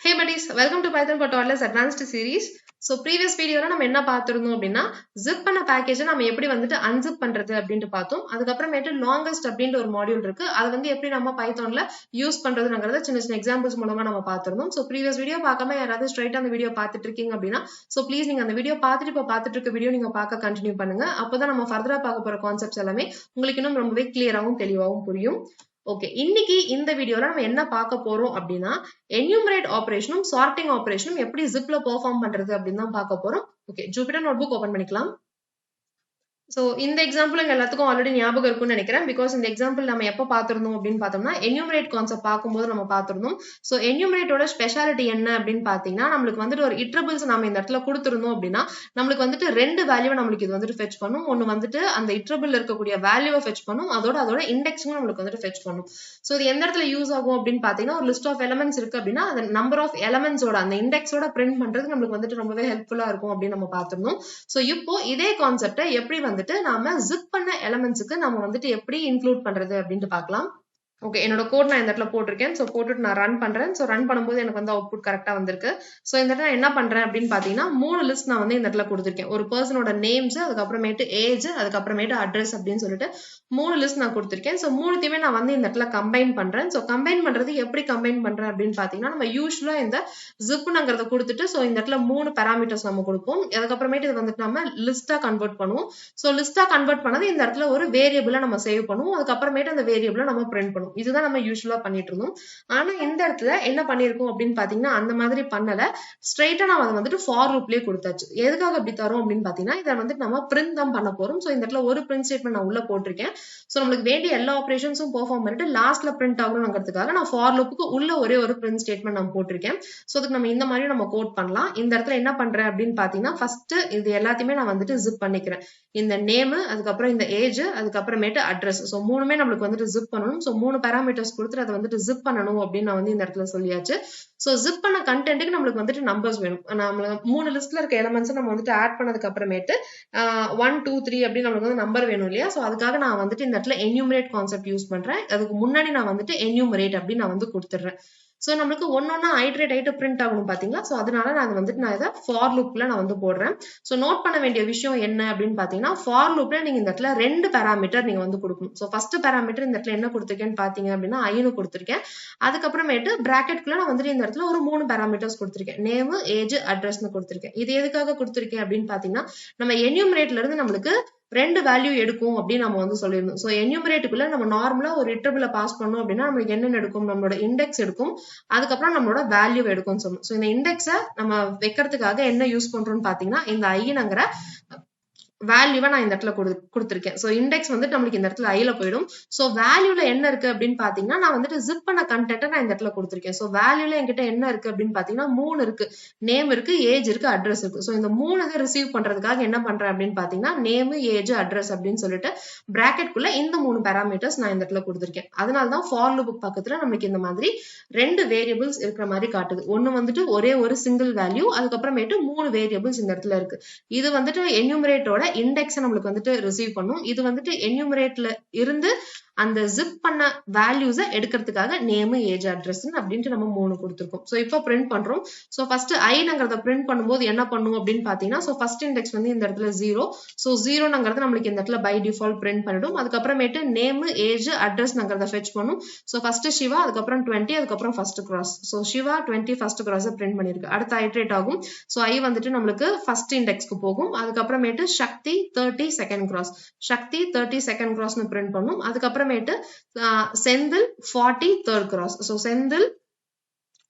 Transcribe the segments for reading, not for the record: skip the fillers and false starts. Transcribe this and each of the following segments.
Hey buddies, welcome to Python for Toddlers Advanced series. So previous video நம்ம என்ன பார்த்திருந்தோம் அப்படின்னா zip பண்ண பேக்கேஜ் நம்ம எப்படி வந்துட்டு unzip பண்றது அப்படினு பார்த்தோம். அதுக்கு அப்புறமேட்டு longest அப்படின்ற ஒரு மாடியூல் இருக்கு. அது வந்து எப்படி நம்ம பைத்தான்ல யூஸ் பண்றதுங்கறத சின்ன சின்ன எக்ஸாம்பிள்ஸ் மூலமா நம்ம பார்த்திருந்தோம். So previous வீடியோ பார்க்காம யாராவது ஸ்ட்ரைட்டா அந்த வீடியோ பார்த்துட்டு இருக்கீங்க அப்படின்னா so please நீங்க அந்த வீடியோ பார்த்துட்டு இப்ப பார்த்துட்டு இருக்க வீடியோ நீங்க பார்க்க கண்டினியூ பண்ணுங்க. அப்பதான் நம்ம ஃபர்தரா பார்க்க போற கான்செப்ட்ஸ் எல்லாமே உங்களுக்கு இன்னும் ரொம்பவே கிளியராவும் தெளிவாவும் புரியும். ஓகே, இன்னைக்கு இந்த வீடியோல நம்ம என்ன பார்க்க போறோம் அப்படின்னா enumerate ஆபரேஷனும் sorting ஆபரேஷனும் எப்படி zipல பெர்ஃபார்ம் பண்றது அப்படின்னு தான் பார்க்க போறோம். ஓகே, ஜூபிட்டர் நோட்புக் ஓபன் பண்ணிக்கலாம். So இந்த எக்ஸாம்பிள் உங்க எல்லாத்துக்கும் ஆல்ரெடி ஞாபகம் இருக்கும்னு நினைக்கிறேன். பிகாஸ் இந்த எக்ஸாம்பிள் நம்ம எப்ப பார்த்திருந்தோம் அப்படின்னு பார்த்தோம்னா enumerate கான்செப்ட் பார்க்கும்போது நம்ம பார்த்திருந்தோம். ஸோ enumerate-ஓட ஸ்பெஷாலிட்டி என்ன அப்படின்னு பார்த்தீங்கன்னா நம்மளுக்கு வந்துட்டு ஒரு இட்ரபிள்ஸ் நம்ம இந்த இடத்துல கொடுத்திருந்தோம் அப்படின்னா நம்மளுக்கு வந்துட்டு ரெண்டு வேல்யூவை நம்மளுக்கு இது வந்துட்டு ஃபெச் பண்ணும். ஒன்னு வந்துட்டு அந்த இட்ரபிள் இருக்கக்கூடிய வேல்யூவை ஃபெச் பண்ணும், அதோட இண்டெக்ஸும் நம்மளுக்கு வந்துட்டு ஃபெச் பண்ணும். ஸோ இது எந்த இடத்துல யூஸ் ஆகும் அப்படின்னு பார்த்தீங்கன்னா ஒரு லிஸ்ட் ஆஃப் எலமெண்ட்ஸ் இருக்கு அப்படின்னா அந்த நம்பர் ஆஃப் எலமெண்ட்ஸோட அந்த இண்டெக்ஸோட பிரிண்ட் பண்றதுக்கு நம்மளுக்கு வந்துட்டு ரொம்பவே ஹெல்ப்ஃபுல்லா இருக்கும் அப்படின்னு நம்ம பார்த்திருந்தோம். ஸோ இப்போ இதே கான்செப்டை எப்படி வந்துட்டு நாம zip பண்ண எலிமெண்ட்ஸ்க்கு நம்ம வந்துட்டு எப்படி இன்க்ளூட் பண்றது அப்படினு பார்க்கலாம். ஓகே, என்னோட கோட் நான் இந்த இடத்துல போட்டிருக்கேன். ஸோ போட்டுட்டு நான் ரன் பண்றேன். ஸோ ரன் பண்ணும்போது எனக்கு வந்து அவுட்புட் கரெக்டா வந்திருக்கு. ஸோ இந்த இடத்துல என்ன பண்றேன் அப்படின்னு பாத்தீங்கன்னா 3 லிஸ்ட் நான் வந்து இந்த இடத்துல கொடுத்திருக்கேன். ஒரு பர்சனோட நேம்ஸ், அதுக்கப்புறமேட்டு ஏஜ், அதுக்கப்புறமேட்டு அட்ரஸ் அப்படின்னு சொல்லிட்டு 3 லிஸ்ட் நான் கொடுத்திருக்கேன். ஸோ மூணுத்தையுமே நான் வந்து இந்த இடத்துல கம்பைன் பண்றேன். ஸோ கம்பைன் பண்றது எப்படி கம்பைன் பண்றேன் அப்படின்னு பாத்தீங்கன்னா நம்ம யூஸ்வலா இந்த ஜிப்ங்கிறத கொடுத்துட்டு ஸோ இந்த இடத்துல 3 பேராமீட்டர்ஸ் நம்ம கொடுப்போம். அதுக்கப்புறமேட்டு இது வந்துட்டு நம்ம லிஸ்டா கன்வெர்ட் பண்ணுவோம். ஸோ லிஸ்டா கன்வெர்ட் பண்ணது இந்த இடத்துல ஒரு வேரியபிளா நம்ம சேவ் பண்ணுவோம். அதுக்கப்புறமேட்டு அந்த வேரியபிளை நம்ம பிரிண்ட் பண்ணுவோம். இதுதான் நம்ம யூஸ்வலா பண்ணிட்டு இருந்தோம். ஆனா இந்த இடத்துல என்ன பண்ணிருக்கோம் அப்படின்னு பாத்தீங்கன்னா அந்த மாதிரி பண்ணல. ஸ்ட்ரைட்டா நான் அதை வந்துட்டு ஃபார் லூப்லயே கொடுத்தாச்சு. எதுக்காக அப்படி தரோம் அப்படின்னு பாத்தீங்கன்னா இதை வந்துட்டு நம்ம பிரிண்ட் தான் பண்ண போறோம். சோ இந்த இடத்துல ஒரு பிரிண்ட் ஸ்டேட்மெண்ட் நான் உள்ள போட்டிருக்கேன். சோ நம்மளுக்கு வேண்டிய எல்லா ஆபரேஷன்ஸும் பெர்ஃபார்ம் பண்ணிட்டு லாஸ்ட்ல பிரிண்ட் ஆகணும்ங்கிறதுக்காக நான் ஃபார் லூப்புக்கு உள்ள ஒரே ஒரு பிரிண்ட் ஸ்டேட்மெண்ட் நான் போட்டிருக்கேன். சோ அதுக்கு நம்ம இந்த மாதிரி நம்ம கோட் பண்ணலாம். இந்த இடத்துல என்ன பண்றேன் அப்படின்னு பாத்தீங்கன்னா ஃபர்ஸ்ட் இது எல்லாத்தையுமே நான் வந்துட்டு ஜிப் பண்ணிக்கிறேன். இந்த நேம், அதுக்கப்புறம் இந்த ஏஜ், அதுக்கப்புறமேட்டு அட்ரஸ். சோ மூணுமே நம்மளுக்கு வந்துட்டு ஜிப் பண்ணணும். சோ 3 பேராமீட்டர்ஸ் கொடுத்துட்டு அதை வந்துட்டு ஜிப் பண்ணணும் அப்படின்னு நான் வந்து இந்த இடத்துல சொல்லியாச்சு. சோ ஜிப் பண்ண கண்டென்ட்டுக்கு நம்மளுக்கு வந்துட்டு நம்பர்ஸ் வேணும். நம்மளுக்கு 3 லிஸ்ட்ல இருக்க எலிமெண்ட்ஸ் நம்ம வந்துட்டு ஆட் பண்ணதுக்கு அப்புறமேட்டு 1 2 3 அப்படின்னு நம்மளுக்கு வந்து நம்பர் வேணும் இல்லையா? சோ அதுக்காக நான் வந்துட்டு இந்த இடத்துல enumerate கான்செப்ட் யூஸ் பண்றேன். அதுக்கு முன்னாடி நான் வந்துட்டு enumerate அப்படின்னு நான் வந்து கொடுத்துடுறேன். சோ நம்மளுக்கு ஒன்னொன்னா ஐட்ரேட் ஆயிட்டு பிரிண்ட் ஆகணும் பாத்தீங்களா? சோ அதனால நான் வந்துட்டு நான் இதை ஃபார் லூப்ல நான் வந்து போடுறேன். சோ நோட் பண்ண வேண்டிய விஷயம் என்ன அப்படின்னு பாத்தீங்கன்னா ஃபார் லூப்ல நீங்க இந்த இடத்துல 2 பேராமீட்டர் நீங்க வந்து கொடுக்கணும். சோ ஃபர்ஸ்ட் பேராமீட்டர் இந்த இடத்துல என்ன கொடுத்திருக்கேன்னு பாத்தீங்க அப்படின்னா ஐன்னு கொடுத்திருக்கேன். அதுக்கப்புறமேட்டு பிராக்கெட்குள்ள நான் வந்துட்டு இந்த இடத்துல ஒரு 3 பேராமீட்டர்ஸ் கொடுத்திருக்கேன். நேம், ஏஜ், அட்ரஸ்னு கொடுத்திருக்கேன். இது எதுக்காக கொடுத்திருக்கேன் அப்படின்னு பாத்தீங்கன்னா நம்ம enumerateல இருந்து நம்மளுக்கு 2 வேல்யூ எடுக்கும் அப்படின்னு நம்ம வந்து சொல்லியிருந்தோம். சோ enumerate-க்குள்ள நம்ம நார்மலா ஒரு இட்டரபிள பாஸ் பண்ணோம் அப்படின்னா நம்மளுக்கு என்னென்ன எடுக்கும்? நம்மளோட இண்டெக்ஸ் எடுக்கும், அதுக்கப்புறம் நம்மளோட வேல்யூ எடுக்கும்னு சொல்லணும். சோ இந்த இண்டெக்ஸை நம்ம வைக்கிறதுக்காக என்ன யூஸ் பண்றோம்னு பாத்தீங்கன்னா இந்த ஐங்கிற வேல்யூவை நான் இந்த இடத்துல கொடுத்திருக்கேன். சோ இண்டெக்ஸ் வந்துட்டு நம்மளுக்கு இந்த இடத்துல ஐல போயிடும். சோ வேல்யூல என்ன இருக்கு அப்படின்னு பாத்தீங்கன்னா நான் வந்துட்டு ஜிப் பண்ண கண்டென்ட்டை நான் இந்த இடத்துல கொடுத்திருக்கேன். சோ வேல்யூல என்கிட்ட என்ன இருக்கு அப்படின்னு பாத்தீங்கன்னா 3 இருக்கு. நேம் இருக்கு, ஏஜ் இருக்கு, அட்ரஸ் இருக்கு. சோ இந்த 3 இதை ரிசீவ் பண்றதுக்காக என்ன பண்றேன் அப்படின்னு பாத்தீங்கன்னா நேம், ஏஜ், அட்ரஸ் அப்படின்னு சொல்லிட்டு பிராக்கெட்குள்ள இந்த 3 பேராமீட்டர்ஸ் நான் இந்த இடத்துல கொடுத்திருக்கேன். அதனாலதான் ஃபார் லூப் பக்கத்துல நம்மளுக்கு இந்த மாதிரி 2 வேரியபிள்ஸ் இருக்கிற மாதிரி காட்டுது. ஒன்னு வந்துட்டு ஒரே ஒரு சிங்கிள் வேல்யூ, அதுக்கப்புறமேட்டு 3 வேரியபிள்ஸ் இந்த இடத்துல இருக்கு. இது வந்துட்டு enumerate-ஓட இண்டெக்ஸ் நம்மளுக்கு வந்துட்டு ரிசீவ் பண்ணும். இது வந்துட்டு enumerate-ல இருந்து அந்த ஜிப் பண்ண வேல்யூஸை எடுக்கிறதுக்காக நேம், ஏஜ், அட்ரஸ் அப்படின்ட்டு நம்ம 3 கொடுத்திருக்கோம். சோ இப்போ பிரிண்ட் பண்றோம். சோ ஃபர்ஸ்ட் ஐங்கிறத பிரிண்ட் பண்ணும்போது என்ன பண்ணும் அப்படின்னு பாத்தீங்கன்னா சோ ஃபர்ஸ்ட் இண்டெக்ஸ் வந்து இந்த இடத்துல 0. சோ 0ங்கிறது நம்மளுக்கு இந்த இடத்துல பை டிஃபால்ட் பிரிண்ட் பண்ணிடும். அதுக்கப்புறமேட்டு நேம், ஏஜ், அட்ரஸ்ங்கிறத ஃபெச் பண்ணும். சோ ஃபர்ஸ்ட் சிவா, அதுக்கப்புறம் 20, அதுக்கப்புறம் first cross. So Siva 20 first cross print பண்ணிருக்கு. அடுத்து ஐட்ரேட் ஆகும். சோ ஐ வந்துட்டு நம்மளுக்கு ஃபர்ஸ்ட் இண்டெக்ஸ்க்கு போகும். அதுக்கப்புறமேட்டு Sakthi 30 second cross, Sakthi 30 second கிராஸ்னு பிரிண்ட் பண்ணும். அதுக்கப்புறமேட்டு Senthil 40 third cross. So Senthil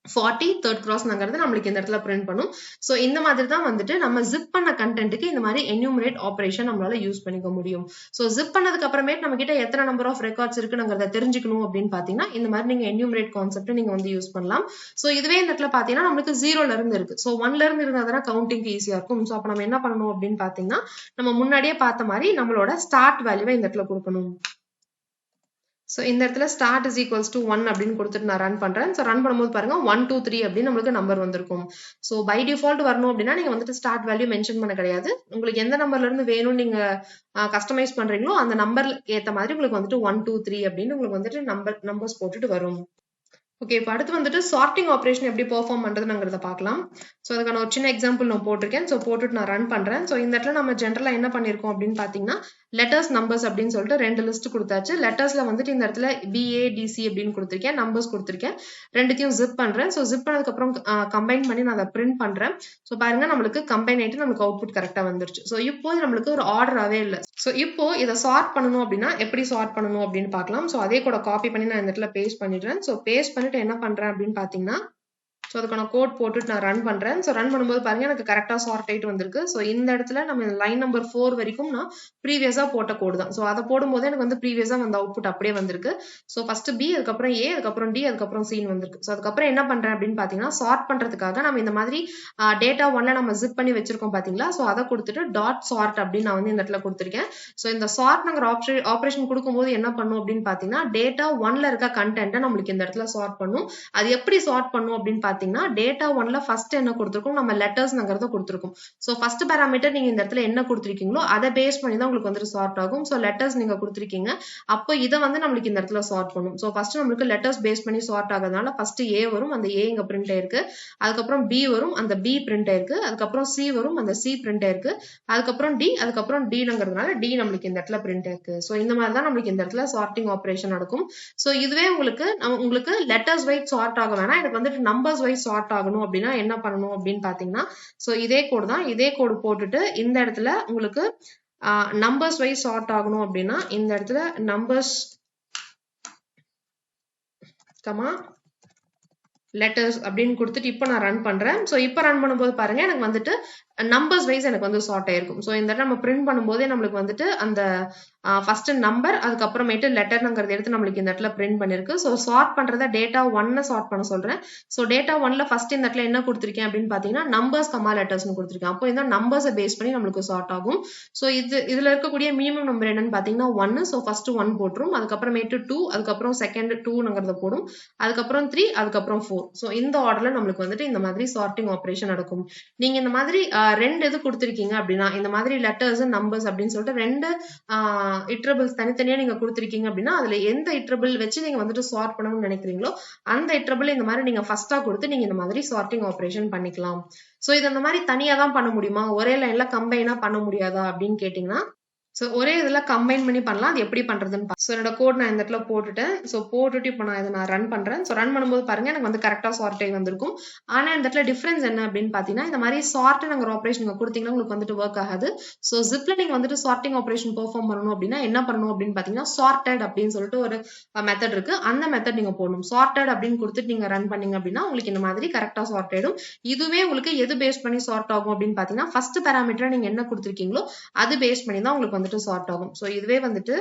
40 third கிராஸ்ங்கிறது நம்மளுக்கு இந்த இடத்துல பிரிண்ட் பண்ணும். சோ இந்த மாதிரி தான் வந்துட்டு நம்ம ஜிப் பண்ண கண்டென்ட்டுக்கு இந்த மாதிரி enumerate ஆபரேஷன் நம்மளால யூஸ் பண்ணிக்க முடியும். சோ ஜிப் பண்ணதுக்கு அப்புறமேட்டு நம்ம கிட்ட எத்தனை நம்பர் ஆஃப் ரெக்கார்ட்ஸ் இருக்குங்கிறத தெரிஞ்சுக்கணும் அப்படின்னு பாத்தீங்கன்னா இந்த மாதிரி நீங்க enumerate கான்செப்ட் நீங்க வந்து யூஸ் பண்ணலாம். சோ இதுவே இந்த இடத்துல பாத்தீங்கன்னா நம்மளுக்கு 0ல இருந்து இருக்கு. சோ 1ல இருந்து இருந்தா கவுண்டிங் ஈஸியா இருக்கும். சோ அப்ப நம்ம என்ன பண்ணணும் அப்படின்னு பாத்தீங்கன்னா நம்ம முன்னாடியே பார்த்த மாதிரி நம்மளோட ஸ்டார்ட் வேல்யூவை இந்த இடத்துல கொடுக்கணும். சோ இந்த இடத்துல start is equals to 1 அப்படின்னு கொடுத்துட்டு நான் ரன் பண்றேன். சோ ரன் பண்ணும்போது பாருங்க 1 2 3 அப்படின்னு நம்மளுக்கு நம்பர் வந்திருக்கும். சோ பை டிஃபால்ட் வரணும் அப்படின்னா நீங்க வந்துட்டு ஸ்டார்ட் வேல்யூ மென்ஷன் பண்ண கிடையாது. உங்களுக்கு எந்த நம்பர்ல இருந்து வேணும்னு நீங்க கஸ்டமைஸ் பண்றீங்களோ அந்த நம்பர் ஏத்த மாதிரி உங்களுக்கு வந்துட்டு 1 2 3 அப்படின்னு உங்களுக்கு வந்துட்டு நம்பர்ஸ் போட்டுட்டு வரும். ஓகே, இப்போ அடுத்து வந்துட்டு சார்ட்டிங் ஆப்ரேஷன் எப்படி பெர்ஃபார்ம் பண்றதுங்கிறத பார்க்கலாம். ஸோ அதுக்கான ஒரு சின்ன எக்ஸாம்பிள் நான் போட்டிருக்கேன். ஸோ போட்டுட்டு நான் ரன் பண்றேன். ஸோ இந்த இடத்துல நம்ம ஜென்ரலா என்ன பண்ணிருக்கோம் அப்படின்னு பாத்தீங்கன்னா லெட்டர்ஸ் நம்பர்ஸ் அப்படின்னு சொல்லிட்டு 2 லிஸ்ட் கொடுத்தாச்சு. லெட்டர்ஸ்ல வந்துட்டு இந்த இடத்துல BADC அப்படின்னு கொடுத்திருக்கேன், நம்பர்ஸ் கொடுத்திருக்கேன். ரெண்டுத்தையும் ஜிப் பண்றேன். ஸோ ஜிப் பண்ணதுக்கு அப்புறம் கம்பைன் பண்ணி நான் அதை பிரிண்ட் பண்றேன். ஸோ பாருங்க நம்மளுக்கு கம்பைன் ஆயிட்டு நம்மளுக்கு அவுட்புட் கரெக்டா வந்துருச்சு. ஸோ இப்போ நம்மளுக்கு ஒரு ஆர்டராகவே இல்லை. ஸோ இப்போ இதை சார்ட் பண்ணணும் அப்படின்னா எப்படி சார்ட் பண்ணணும் அப்படின்னு பார்க்கலாம். ஸோ அதே கூட காப்பி பண்ணி நான் இந்த இடத்துல பேஸ்ட் பண்ணிடுறேன். ஸோ பேஸ்ட் பண்ணிட்டு என்ன பண்றேன் அப்படின்னு பாத்தீங்கன்னா ஸோ அதுக்கான கோட் போட்டுட்டு நான் ரன் பண்றேன். ஸோ ரன் பண்ணும்போது பாருங்க எனக்கு கரெக்டா சார்ட் ஆயிட்டு வந்திருக்கு. ஸோ இந்த இடத்துல நம்ம லைன் நம்பர் 4 வரைக்கும் நான் ப்ரீவியஸா போட்ட கோட் தான். ஸோ அதை போடும்போது எனக்கு வந்து ப்ரீவியஸா வந்த அவுட்புட் அப்படியே வந்திருக்கு. ஸோ ஃபர்ஸ்ட் B, அதுக்கப்புறம் A, அதுக்கப்புறம் D, அதுக்கப்புறம் C வந்திருக்கு. ஸோ அதுக்கப்புறம் என்ன பண்றேன் அப்படின்னு பாத்தீங்கன்னா சார்ட் பண்றதுக்காக நம்ம இந்த மாதிரி டேட்டா 1ல நம்ம ஜிப் பண்ணி வச்சிருக்கோம் பாத்தீங்களா. ஸோ அதை கொடுத்துட்டு டாட் சார்ட் அப்படின்னு நான் வந்து இந்த இடத்துல கொடுத்துருக்கேன். ஸோ இந்த சார்ட்ங்கிற ஆப்ரேஷன் கொடுக்கும்போது என்ன பண்ணும் அப்படின்னு பாத்தீங்கன்னா டேட்டா 1ல இருக்க கண்டென்ட்டை நம்மளுக்கு இந்த இடத்துல சார்ட் பண்ணும். அது எப்படி சார்ட் பண்ணும் அப்படின்னு பாத்தீங்கன்னா டேட்டா 1ல ஃபர்ஸ்ட் என்ன கொடுத்திருக்கோம், நம்ம லெட்டர்ஸ்ங்கிறத கொடுத்திருக்கோம். சோ ஃபர்ஸ்ட் பாராமீட்டர் நீங்க இந்த இடத்துல என்ன கொடுத்திருக்கீங்களோ அதை பேஸ் பண்ணி தான் உங்களுக்கு வந்து சார்ட் ஆகும். சோ லெட்டர்ஸ் நீங்க கொடுத்திருக்கீங்க, அப்போ இதை வந்து நம்மளுக்கு இந்த இடத்துல சார்ட் பண்ணும். சோ ஃபர்ஸ்ட் நம்மளுக்கு லெட்டர்ஸ் பேஸ் பண்ணி சார்ட் ஆகிறதுனால ஃபர்ஸ்ட் A வரும், அந்த A இங்க பிரிண்ட் ஆயிருக்கு. அதுக்கப்புறம் B வரும், அந்த B பிரிண்ட் ஆயிருக்கு. அதுக்கப்புறம் C வரும், அந்த C பிரிண்ட் ஆயிருக்கு. அதுக்கப்புறம் D, அதுக்கப்புறம் Dங்கிறதுனால D நம்மளுக்கு இந்த இடத்துல பிரிண்ட் ஆயிருக்கு. சோ இந்த மாதிரி தான் நம்மளுக்கு இந்த இடத்துல சார்ட்டிங் ஆபரேஷன் நடக்கும். சோ இதுவே உங்களுக்கு லெட்டர்ஸ் வைஸ் சார்ட் ஆக வேணாம், எனக்கு வந்துட்டு நம்பர்ஸ் வைஸ் சார்ட் ஆகணும் அப்படின்னா என்ன பண்ணணும் அப்படின்னு பாத்தீங்கன்னா சோ இதே கோட் தான், இதே கோட் போட்டுட்டு இந்த இடத்துல உங்களுக்கு நம்பர்ஸ் வைஸ் சார்ட் ஆகணும் அப்படின்னா இந்த இடத்துல நம்பர்ஸ் கமா லெட்டர்ஸ் அப்படின்னு கொடுத்துட்டு இப்போ நான் ரன் பண்றேன். சோ இப்போ ரன் பண்ணும்போது பாருங்க எனக்கு வந்துட்டு நம்பர்ஸ் வைஸ் எனக்கு வந்து சார்ட் ஆயிருக்கும். சோ இந்த நம்ம பிரிண்ட் பண்ணும்போதே நம்மளுக்கு வந்துட்டு அந்த ஃபர்ஸ்ட் நம்பர் அதுக்கப்புறமேட்டு லெட்டர்ங்கிறத எடுத்து நம்மளுக்கு இந்த இடத்துல பிரிண்ட் பண்ணிருக்கு. சோ சார்ட் பண்றத டேட்டா 1 சார்ட் பண்ண சொல்றேன். சோ டேட்டா 1ல ஃபர்ஸ்ட் இந்த இடத்துல என்ன கொடுத்திருக்கேன் அப்படின்னு பாத்தீங்கன்னா நம்பர்ஸ் கமா லெட்டர்ஸ்னு கொடுத்திருக்கேன். அப்போ இந்த நம்பர்ஸை பேஸ் பண்ணி நம்மளுக்கு சார்ட் ஆகும். சோ இதுல இருக்கக்கூடிய மினிமம் நம்பர் என்னன்னு பாத்தீங்கன்னா 1. சோ ஃபர்ஸ்ட் 1 போட்டுரும், அதுக்கப்புறமேட்டு 2, அதுக்கப்புறம் செகண்ட் 2ங்கிறத போடும், அதுக்கப்புறம் 3, அதுக்கப்புறம் 4. சோ இந்த ஆர்டர்ல நம்மளுக்கு வந்துட்டு இந்த மாதிரி சார்ட்டிங் ஆபரேஷன் நடக்கும். நீங்க இந்த மாதிரி ரெண்டு இது கொடுத்திருக்கீங்க அப்படின்னா இந்த மாதிரி லெட்டர்ஸ் நம்பர்ஸ் அப்படின்னு சொல்லிட்டு ரெண்டு இட்ரபிள்ஸ் தனித்தனியா நீங்க கொடுத்திருக்கீங்க அப்படின்னா அதுல எந்த இட்ரபிள் வச்சு நீங்க வந்துட்டு சார்ட் பண்ணணும்னு நினைக்கிறீங்களோ அந்த இட்ரபிள் இந்த மாதிரி நீங்க ஃபர்ஸ்டா கொடுத்து நீங்க இந்த மாதிரி சார்ட்டிங் ஆபரேஷன் பண்ணிக்கலாம். சோ இது இந்த மாதிரி தனியா தான் பண்ண முடியுமா, ஒரே லைன்ல கம்பைனா பண்ண முடியாதா அப்படின்னு கேட்டீங்கன்னா சோ ஒரே இதுல கம்பைன் பண்ணி பண்ணலாம். அது எப்படி பண்றதுன்னு சோ என்னோட கோட் நான் இந்த இடத்துல போட்டுட்டேன். சோ போட்டுட்டு இப்போ நான் இதை நான் ரன் பண்றேன். சோ ரன் பண்ணும்போது பாருங்க எனக்கு வந்து கரெக்டா சார்ட் ஆகி வந்திருக்கும். ஆனா இந்த இடத்துல டிஃபரன்ஸ் என்ன அப்படின்னு பாத்தீங்கன்னா இந்த மாதிரி சார்ட்ங்கிற ஆபரேஷன் நீங்க கொடுத்தீங்கன்னா உங்களுக்கு வந்துட்டு ஒர்க் ஆகாது. சோ ஜிப்ல நீங்க வந்துட்டு சார்ட்டிங் ஆபரேஷன் பெர்ஃபார்ம் பண்ணணும் அப்படின்னா என்ன பண்ணணும் அப்படின்னு பாத்தீங்கன்னா சார்ட்டட் அப்படின்னு சொல்லிட்டு ஒரு மெத்தட் இருக்கு, அந்த மெத்தட் நீங்க போடணும். சார்ட்டட் அப்படின்னு கொடுத்துட்டு நீங்க ரன் பண்ணீங்க அப்படின்னா உங்களுக்கு இந்த மாதிரி கரெக்டா சார்ட் ஆயிடும். இதுவே உங்களுக்கு எது பேஸ் பண்ணி சார்ட் ஆகும் அப்படின்னு பாத்தீங்கன்னா ஃபர்ஸ்ட் பாராமீட்டர் நீங்க என்ன கொடுத்திருக்கீங்களோ அது பேஸ் பண்ணி தான் உங்களுக்கு வந்துட்டு சார்ட் ஆகும். சோ இதுவே வந்துட்டு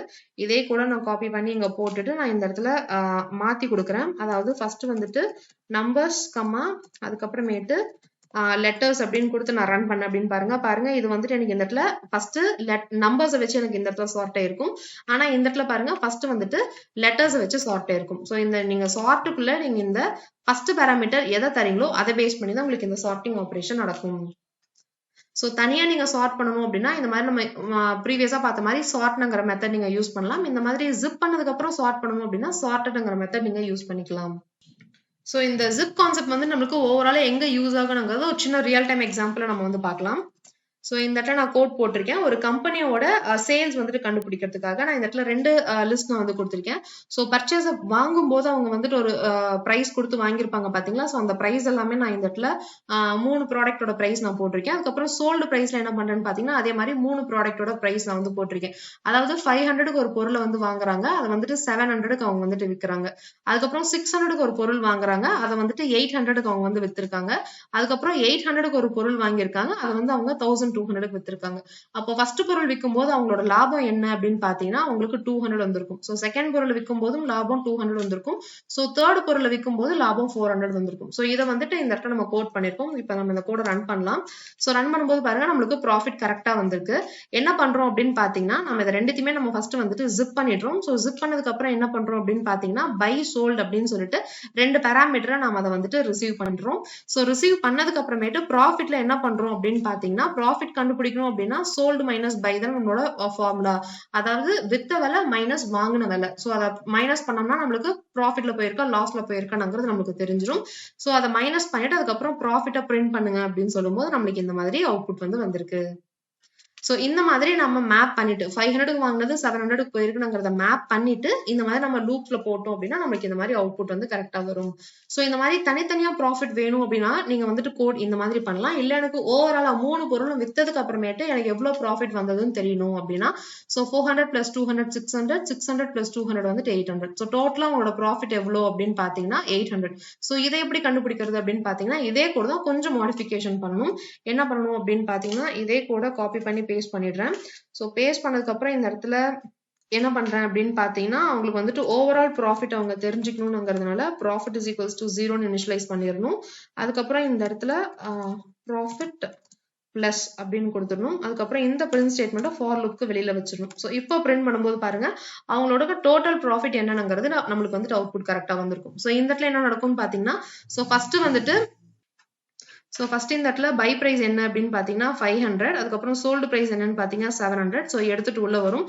இதே கூட நான் காப்பி பண்ணி இங்க போட்டுட்டு நான் இந்த இடத்துல மாத்தி கொடுக்குறேன். அதாவது ஃபர்ஸ்ட் வந்துட்டு நம்பர்ஸ் கமா அதுக்கப்புறமேட்டு லெட்டர்ஸ் அப்படின்னு கொடுத்து நான் ரன் பண்ண அப்படின்னு பாருங்க இது வந்துட்டு எனக்கு இந்த இடத்துல ஃபர்ஸ்ட் நம்பர்ஸை வச்சு எனக்கு இந்த இடத்துல சார்ட் ஆயிருக்கும். ஆனா இந்த இடத்துல பாருங்க ஃபர்ஸ்ட் வந்துட்டு லெட்டர்ஸ் வச்சு சார்ட் ஆயிருக்கும். சோ இந்த நீங்க சார்ட்டுக்குள்ள நீங்க இந்த ஃபர்ஸ்ட் பாராமீட்டர் எதை தரீங்களோ அதை பேஸ் பண்ணி தான் உங்களுக்கு இந்த சார்ட்டிங் ஆபரேஷன் நடக்கும். சோ தனியா நீங்க சார்ட் பண்ணணும் அப்படின்னா இந்த மாதிரி நம்ம ப்ரீவியஸா பார்த்த மாதிரி சார்ட்ங்கிற மெத்தட் நீங்க யூஸ் பண்ணலாம். இந்த மாதிரி ஜிப் பண்ணதுக்கு அப்புறம் சார்ட் பண்ணணும் அப்படின்னா சார்ட்டட்ங்கிற மெத்தட் நீங்க யூஸ் பண்ணிக்கலாம். சோ இந்த ஜிப் கான்செப்ட் வந்து நம்மளுக்கு ஓவரால் எங்க யூஸ் ஆகுங்கிறத ஒரு சின்ன ரியல் டைம் எக்ஸாம்பிள் நம்ம வந்து பார்க்கலாம். சோ இந்த இடத்துல நான் கோட் போட்டிருக்கேன். ஒரு கம்பெனியோட சேல்ஸ் வந்துட்டு கண்டுபிடிக்கிறதுக்காக நான் இந்த இடத்துல ரெண்டு லிஸ்ட் நான் வந்து கொடுத்திருக்கேன். சோ பர்ச்சேஸ் வாங்கும் போது அவங்க வந்துட்டு ஒரு பிரைஸ் கொடுத்து வாங்கியிருப்பாங்க பாத்தீங்களா. சோ அந்த பிரைஸ் எல்லாமே நான் இந்த இடத்துல 3 ப்ராடக்டோட பிரைஸ் நான் போட்டிருக்கேன். அதுக்கப்புறம் சோல்டு பிரைஸ்ல என்ன பண்றேன்னு பாத்தீங்கன்னா அதே மாதிரி 3 ப்ராடக்டோட பிரைஸ் நான் வந்து போட்டிருக்கேன். அதாவது 500க்கு ஒரு பொருளை வந்து வாங்குறாங்க, அதை வந்துட்டு 700க்கு அவங்க வந்துட்டு விற்கிறாங்க. அதுக்கப்புறம் 600க்கு ஒரு பொருள் வாங்குறாங்க, அதை வந்துட்டு 800க்கு அவங்க வந்து வித்திருக்காங்க. அதுக்கப்புறம் 800க்கு ஒரு பொருள் வாங்கியிருக்காங்க, அதை வந்து அவங்க 1200க்கு வித்திருக்காங்க. அப்போ ஃபர்ஸ்ட் பொருள் விற்கும் போது அவங்களோட லாபம் என்ன அப்படின்னு பாத்தீங்கன்னா அவங்களுக்கு 200 வந்திருக்கும். சோ செகண்ட் பொருள் விற்கும் போதும் லாபம் 200 வந்திருக்கும். சோ தேர்ட் பொருளை விற்கும் போது லாபம் 400 வந்திருக்கும். சோ இதை வந்துட்டு இந்த இடத்துல நம்ம கோட் பண்ணிருக்கோம். இப்ப நம்ம இந்த கோட ரன் பண்ணலாம். சோ ரன் பண்ணும்போது பாருங்க நம்மளுக்கு ப்ராஃபிட் கரெக்டா வந்திருக்கு. என்ன பண்றோம் அப்படின்னு பாத்தீங்கன்னா நம்ம இதை ரெண்டுத்தையுமே நம்ம ஃபர்ஸ்ட் வந்துட்டு ஜிப் பண்ணிடுறோம். சோ ஜிப் பண்ணதுக்கு அப்புறம் என்ன பண்றோம் அப்படின்னு பாத்தீங்கன்னா பை சோல்ட் அப்படின்னு சொல்லிட்டு ரெண்டு பாராமீட்டரை நாம அதை வந்துட்டு ரிசீவ் பண்றோம். சோ ரிசீவ் பண்ணதுக்கு அப்புறமேட்டு ப்ராஃபிட்ல என்ன பண்றோம் அப்படின்னு பாத்தீங்கன்னா ப்ராஃபிட் ப்ராஃபிட் கண்டுபிடிக்கணும் அப்படின்னா சோல்டு மைனஸ் பை தான் நம்மளோட ஃபார்முலா. அதாவது வித்த விலை மைனஸ் வாங்கின விலை. ஸோ அதை மைனஸ் பண்ணோம்னா நம்மளுக்கு ப்ராஃபிட்ல போயிருக்கா லாஸ்ல போயிருக்காங்கிறது நமக்கு தெரிஞ்சிடும். ஸோ அதை மைனஸ் பண்ணிட்டு அதுக்கப்புறம் ப்ராஃபிட்டை பிரிண்ட் பண்ணுங்க அப்படின்னு சொல்லும்போது நம்மளுக்கு இந்த மாதிரி அவுட்புட் வந்து வந்திருக்கு. ஸோ இந்த மாதிரி நம்ம மேப் பண்ணிட்டு 500க்கு வாங்கினது 700க்கு போயிருக்குங்கிறத மேப் பண்ணிட்டு இந்த மாதிரி நம்ம லூப்ஸ்ல போட்டோம் அப்படின்னா நமக்கு இந்த மாதிரி அவுட்புட் வந்து கரெக்டா வரும். ஸோ இந்த மாதிரி தனித்தனியா ப்ராஃபிட் வேணும் அப்படின்னா நீங்க வந்துட்டு கோட் இந்த மாதிரி பண்ணலாம். இல்ல எனக்கு ஓவராலா 3 பொருளும் வித்ததுக்கு அப்புறமேட்டு எனக்கு எவ்வளவு ப்ராஃபிட் வந்ததுன்னு தெரியணும் அப்படின்னா ஸோ 400 + 200 600 600 + 200 வந்துட்டு 800. ஸோ டோட்டலா உங்களோட ப்ராஃபிட் எவ்வளோ அப்படின்னு பாத்தீங்கன்னா 800. ஸோ இதை எப்படி கண்டுபிடிக்கிறது அப்படின்னு பாத்தீங்கன்னா இதே கூட தான் கொஞ்சம் மாடிஃபிகேஷன் பண்ணணும். என்ன பண்ணணும் அப்படின்னு பாத்தீங்கன்னா இதே கூட காப்பி பண்ணி பேஸ்ட் பண்ணிடுறேன். ஸோ பேஸ்ட் பண்ணதுக்கு அப்புறம் இந்த இடத்துல என்ன பண்றேன் அப்படின்னு பாத்தீங்கன்னா அவங்களுக்கு வந்துட்டு ஓவரால் ப்ராஃபிட் அவங்க தெரிஞ்சுக்கணும்ங்கிறதுனால ப்ராஃபிட் இஸ் ஈக்குவல்ஸ் டு 0ன்னு இனிஷியலைஸ் பண்ணிடணும். அதுக்கப்புறம் இந்த இடத்துல ப்ராஃபிட் பிளஸ் அப்படின்னு கொடுத்துடணும். அதுக்கப்புறம் இந்த பிரிண்ட் ஸ்டேட்மெண்ட்டை ஃபார் லுக்கு வெளியில வச்சிடணும். ஸோ இப்போ பிரிண்ட் பண்ணும்போது பாருங்க அவங்களோட டோட்டல் ப்ராஃபிட் என்னங்கிறது நம்மளுக்கு வந்துட்டு அவுட்புட் கரெக்டா வந்திருக்கும். ஸோ இந்த இடத்துல என்ன நடக்கும்னு பாத்தீங்கன்னா ஃபர்ஸ்ட் இந்த இடத்துல பை பிரைஸ் என்ன அப்படின்னு பாத்தீங்கன்னா 500. அதுக்கப்புறம் சோல்டு பிரைஸ் என்னன்னு பாத்தீங்கன்னா 700. ஸோ எடுத்துட்டு உள்ள வரும்.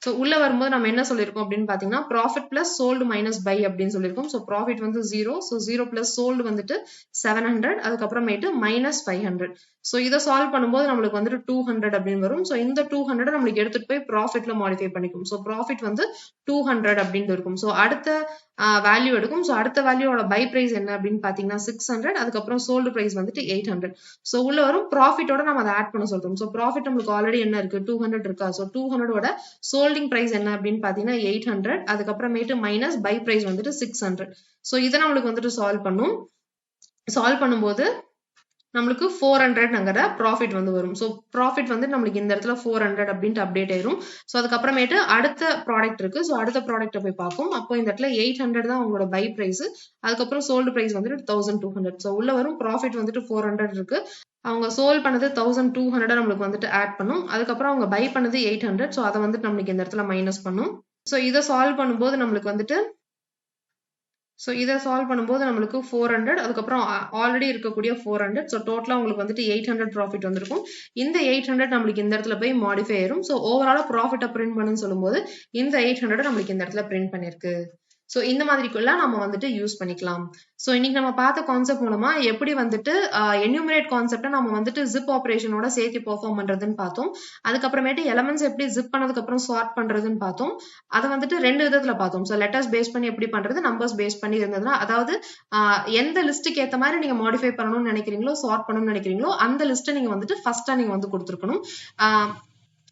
ஸோ உள்ள வரும்போது நம்ம என்ன சொல்லியிருக்கோம் அப்படின்னு பாத்தீங்கன்னா profit plus sold minus by அப்படின்னு சொல்லியிருக்கோம். ஸோ ப்ராஃபிட் வந்து 0. ஸோ 0 பிளஸ் சோல்டு வந்துட்டு 700. அதுக்கப்புறமேட்டு மைனஸ் 500. ஸோ இதை சால்வ் பண்ணும்போது நம்மளுக்கு வந்துட்டு 200 அப்படின்னு வரும். ஸோ இந்த 200 நம்மளுக்கு எடுத்துட்டு போய் ப்ராஃபிட்ல மாடிஃபை பண்ணிக்கும். ஸோ ப்ராஃபிட் வந்து 200 அப்படின்னு இருக்கும். ஸோ அடுத்த வேல்யூ எடுக்கும். ஸோ அடுத்த வேல்யூவோட பை பிரைஸ் என்ன அப்படின்னு பாத்தீங்கன்னா 600. அதுக்கப்புறம் சோல்டு பிரைஸ் வந்துட்டு 800. ஸோ உள்ள வரும் ப்ராஃபிட்டோட நம்ம அதை ஆட் பண்ண சொல்றோம். ஸோ ப்ராஃபிட் நம்மளுக்கு ஆல்ரெடி என்ன இருக்கு 200 இருக்கா. ஸோ 200ஓட சோல்டிங் பிரைஸ் என்ன அப்படின்னு பாத்தீங்கன்னா 800. அதுக்கப்புறமேட்டு மைனஸ் பை பிரைஸ் வந்துட்டு 600. ஸோ இதை நம்மளுக்கு வந்துட்டு சால்வ் பண்ணும்போது நம்மளுக்கு 400ங்கிற ப்ராஃபிட் வந்து வரும். ஸோ ப்ராஃபிட் வந்து நம்மளுக்கு இந்த இடத்துல 400 அப்படின்ட்டு அப்டேட் ஆயிரும். ஸோ அதுக்கப்புறமேட்டு அடுத்த ப்ராடக்ட் இருக்கு. ஸோ அடுத்த ப்ராடக்ட்டை போய் பார்ப்போம். அப்போ இந்த இடத்துல 800 தான் உங்களோட பை பிரைஸ். அதுக்கப்புறம் சோல்டு பிரைஸ் வந்துட்டு 1200. ஸோ உள்ள வரும் ப்ராஃபிட் வந்துட்டு 400 இருக்கு. அவங்க சோல்ட் பண்ணது 1200 நம்மளுக்கு வந்துட்டு ஆட் பண்ணும். அதுக்கப்புறம் அவங்க பை பண்ணது 800. ஸோ அதை வந்துட்டு நம்மளுக்கு இந்த இடத்துல மைனஸ் பண்ணும். ஸோ இதை சால்வ் பண்ணும்போது நம்மளுக்கு 400. அதுக்கப்புறம் ஆல்ரெடி இருக்கக்கூடிய 400. ஸோ டோட்டலா உங்களுக்கு வந்துட்டு 800 ப்ராஃபிட் வந்திருக்கும். இந்த 800 நம்மளுக்கு இந்த இடத்துல போய் மாடிஃபை ஆயிரும். ஸோ ஓவராலா ப்ராஃபிட்டை பிரிண்ட் பண்ணுன்னு சொல்லும்போது இந்த 800 நம்மளுக்கு இந்த இடத்துல பிரிண்ட் பண்ணிருக்கு. ஸோ இந்த மாதிரிக்குள்ள நம்ம வந்துட்டு யூஸ் பண்ணிக்கலாம். ஸோ இன்னைக்கு நம்ம பார்த்த கான்செப்ட் மூலமா எப்படி வந்துட்டு என்யூமரேட் கான்செப்டை நம்ம வந்துட்டு ஜிப் ஆப்ரேஷனோட சேர்த்து பெர்ஃபார்ம் பண்றதுன்னு பார்த்தோம். அதுக்கப்புறமேட்டு எலமெண்ட்ஸ் எப்படி ஜிப் பண்ணதுக்கு அப்புறம் சார்ட் பண்றதுன்னு பார்த்தோம். அதை வந்துட்டு 2 விதத்துல பார்த்தோம். ஸோ லெட்டர்ஸ் பேஸ் பண்ணி எப்படி பண்றது, நம்பர்ஸ் பேஸ் பண்ணி இருந்ததுன்னா அதாவது எந்த லிஸ்ட்டுக்கு ஏற்ற மாதிரி நீங்க மாடிஃபை பண்ணணும்னு நினைக்கிறீங்களோ சார்ட் பண்ணணும்னு நினைக்கிறீங்களோ அந்த லிஸ்ட்டை நீங்க வந்துட்டு ஃபர்ஸ்டா நீங்க வந்து கொடுத்துருக்கணும்.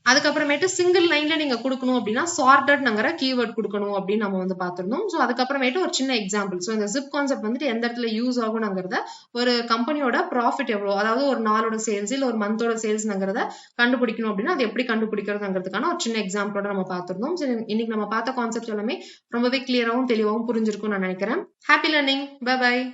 அதுக்கப்புறமேட்டு சிங்கிள் லைன்ல நீங்க கொடுக்கணும் அப்படின்னா சார்ட்டட்ங்கிற கீவேர்ட் கொடுக்கணும் அப்படின்னு நம்ம வந்து பார்த்திருந்தோம். ஸோ அதுக்கப்புறமேட்டு ஒரு சின்ன எக்ஸாம்பிள். ஸோ இந்த ஜிப் கான்செப்ட் வந்துட்டு எந்த இடத்துல யூஸ் ஆகும்ங்கிறத ஒரு கம்பெனியோட ப்ராஃபிட் எவ்வளோ, அதாவது ஒரு நாளோட சேல்ஸ் இல்ல ஒரு மந்தோட சேல்ஸ்ங்கிறத கண்டுபிடிக்கணும் அப்படின்னா அது எப்படி கண்டுபிடிக்கிறதுங்கிறதுக்கான ஒரு சின்ன எக்ஸாம்பிளோட நம்ம பார்த்திருந்தோம். சரி, இன்னைக்கு நம்ம பார்த்த கான்செப்ட் எல்லாமே ரொம்பவே கிளியராகவும் தெளிவாகவும் புரிஞ்சிருக்கும்னு நான் நினைக்கிறேன். Happy learning. Bye by.